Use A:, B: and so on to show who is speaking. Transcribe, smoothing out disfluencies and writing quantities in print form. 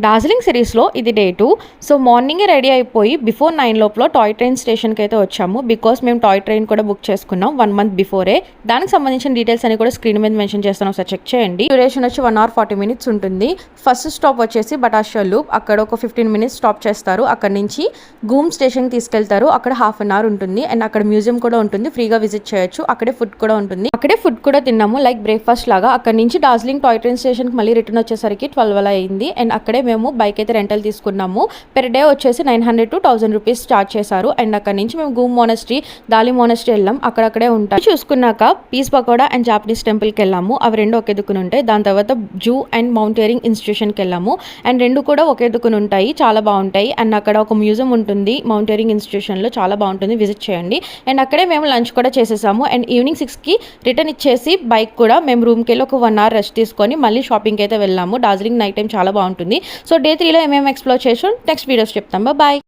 A: డార్జిలింగ్ సిరీస్లో ఇది day 2. So మార్నింగే రెడీ అయిపోయి బిఫోర్ 9 లోపల టాయ్ ట్రైన్ స్టేషన్కి అయితే వచ్చాము. బికాస్ మేము టాయ్ ట్రైన్ కూడా బుక్ చేసుకున్నాం 1 మంత్ బిఫోరే. దానికి సంబంధించిన డీటెయిల్స్ అని కూడా స్క్రీన్ మీద మెన్షన్ చేస్తాను, ఒకసారి చెక్ చేయండి. డ్యూరేషన్ వచ్చి 1 hour 40 minutes ఉంటుంది. ఫస్ట్ స్టాప్ వచ్చేసి బటాషా లూప్, అక్కడ ఒక 15 minutes స్టాప్ చేస్తారు. అక్కడ నుంచి గూమ్ స్టేషన్కి తీసుకెళ్తారు. అక్కడ 1/2 hour ఉంటుంది. అండ్ అక్కడ మ్యూజియం కూడా ఉంటుంది, ఫ్రీగా విజిట్ చేయొచ్చు. అక్కడే ఫుడ్ కూడా ఉంటుంది. అక్కడే ఫుడ్ కూడా తిన్నాము, లైక్ బ్రేక్ఫాస్ట్ లాగా. అక్కడ నుంచి డార్జిలింగ్ టాయ్ ట్రైన్ స్టేషన్కి మళ్ళీ రిటర్న్ వచ్చేసరికి 12 అలా అయింది. అండ్ అక్కడే మేము బైక్ అయితే రెంటల్ తీసుకున్నాము. పెర్ డే వచ్చేసి 900 to 1000 రూపీస్ చార్జ్ చేశారు. అండ్ అక్కడ నుంచి మేము గూమ్ మోనస్ట్రీ, దాలి మోనస్ట్రీ వెళ్ళాం. అక్కడక్కడే ఉంటాయి. చూసుకున్నాక పీస్ పకోడా అండ్ జాపనీస్ టెంపుల్కి వెళ్ళాము. అవి రెండు ఒకే దిక్కున ఉంటాయి. దాని తర్వాత జూ అండ్ మౌంటైరింగ్ ఇన్స్టిట్యూషన్కి వెళ్ళాము. అండ్ రెండు కూడా ఒకే దిక్కున ఉంటాయి, చాలా బాగుంటాయి. అండ్ అక్కడ ఒక మ్యూజియం ఉంటుంది మౌంటైరింగ్ ఇన్స్టిట్యూషన్లో, చాలా బాగుంటుంది, విజిట్ చేయండి. అండ్ అక్కడే మేము లంచ్ కూడా చేసేసాము. అండ్ ఈవినింగ్ 6కి రిటర్న్ ఇచ్చేసి బైక్ కూడా మేము రూమ్కి వెళ్ళి ఒక 1 hour రెస్ట్ తీసుకొని మళ్ళీ షాపింగ్కి అయితే వెళ్ళాము. డార్జిలింగ్ నైట్ టైం చాలా బాగుంటుంది. సో డే 3లో ఏమేమి ఎక్స్ప్లోర్ చేసాం నెక్స్ట్ వీడియోస్ చెప్తాం. బాయ్.